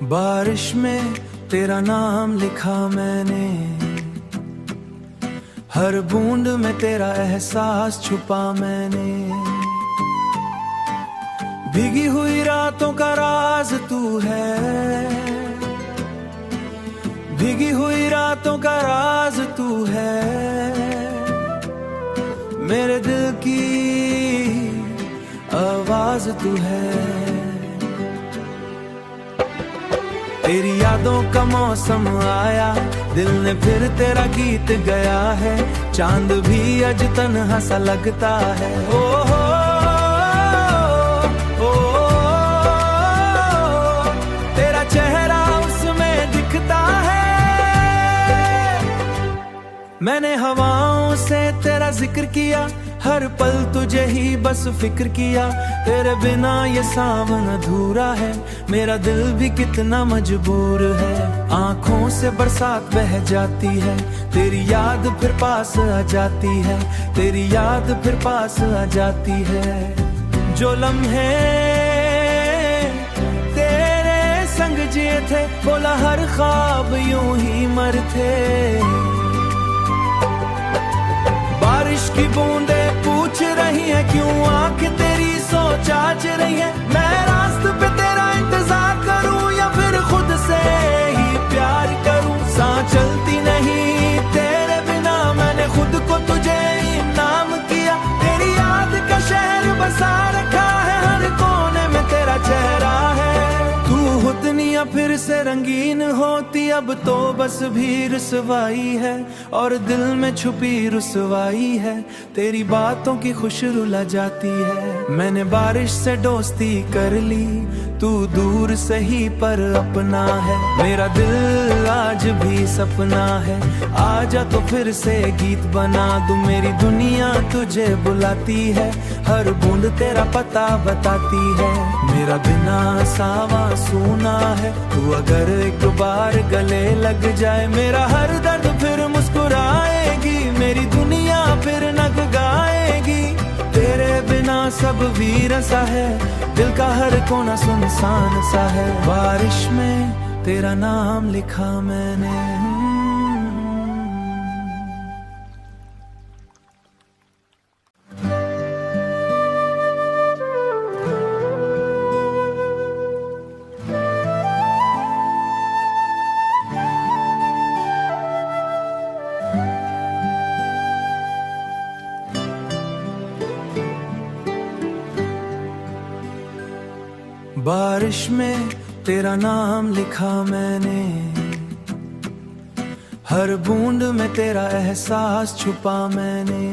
बारिश में तेरा नाम लिखा मैंने, हर बूंद में तेरा एहसास छुपा मैंने। भीगी हुई रातों का राज तू है, भीगी हुई रातों का राज तू है। मेरे दिल की आवाज तू है। तेरी यादों का मौसम आया, दिल ने फिर तेरा गीत गया है। चांद भी अज तन्हा सा लगता है। ओ हो, ओ, तेरा चेहरा उसमें दिखता है। मैंने हवाओं से तेरा जिक्र किया, हर पल तुझे ही बस फिक्र किया। तेरे बिना ये सावन अधूरा है, मेरा दिल भी कितना मजबूर है। आंखों से बरसात बह जाती है, तेरी याद फिर पास आ जाती है। तेरी याद फिर पास आ जाती है। जो लम्हे तेरे संग जिए थे, बोला हर ख्वाब यूं ही मर थे। बारिश की बूंदे पूछ रही है क्यों, आंख तेरी सोच आज रही है। मैं रास्ते पे तेरा इंतजार करूं या फिर खुद से ही प्यार करूं। सांस चलती नहीं तेरे बिना, मैंने खुद को तुझे इनाम किया। तेरी याद का शहर बसा रखा है, हर कोने में तेरा चेहरा है। तू हुतनिया फिर से रंगीन होती, अब तो बस भी रुसवाई है। और दिल में छुपी रुसवाई है, तेरी बातों की खुश रुला जाती है। मैंने बारिश से दोस्ती कर ली, तू दूर सही पर अपना है। मेरा दिल आज भी सपना है, आजा तो फिर से गीत बना दूं। मेरी दुनिया तुझे बुलाती है, हर बूंद तेरा पता बताती है। मेरा बिना सावा सूना है, तू अगर एक बार गले लग जाए। मेरा हर दर्द फिर मुस्कुराएगी, मेरी दुनिया फिर नग गाएगी। तेरे बिना सब वीर सा है, दिल का हर कोना सुनसान सा है। बारिश में तेरा नाम लिखा मैंने। बारिश में तेरा नाम लिखा मैंने, हर बूंद में तेरा एहसास छुपा मैंने।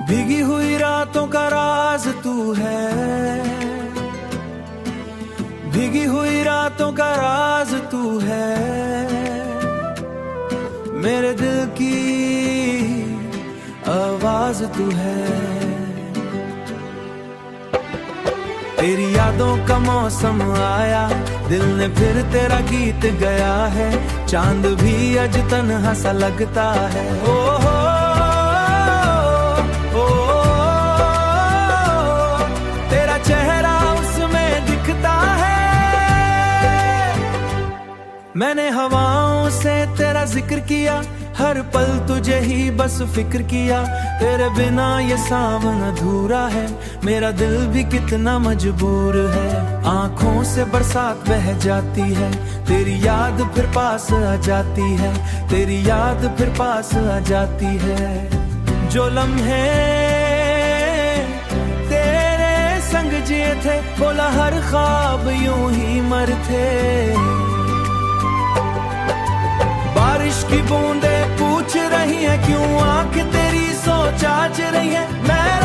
भीगी हुई रातों का राज तू है, भीगी हुई रातों का राज तू है। मेरे दिल की आवाज तू है। तेरी यादों का मौसम आया, दिल ने फिर तेरा गीत गया है। चांद भी अज तन्हा सा लगता है। ओ हो, ओ, तेरा चेहरा उसमें दिखता है। मैंने हवाओं से तेरा जिक्र किया, हर पल तुझे ही बस फिक्र किया। तेरे बिना ये सावन अधूरा है, मेरा दिल भी कितना मजबूर है। आंखों से बरसात बह जाती है, तेरी याद फिर पास आ जाती है। तेरी याद फिर पास आ जाती है। जो लम्हे तेरे संग जिए थे, बोला हर ख्वाब यूं ही मर थे। बारिश की बूंदे पूछ रही है क्यों, आंख तेरी सोच आज रही है। मैं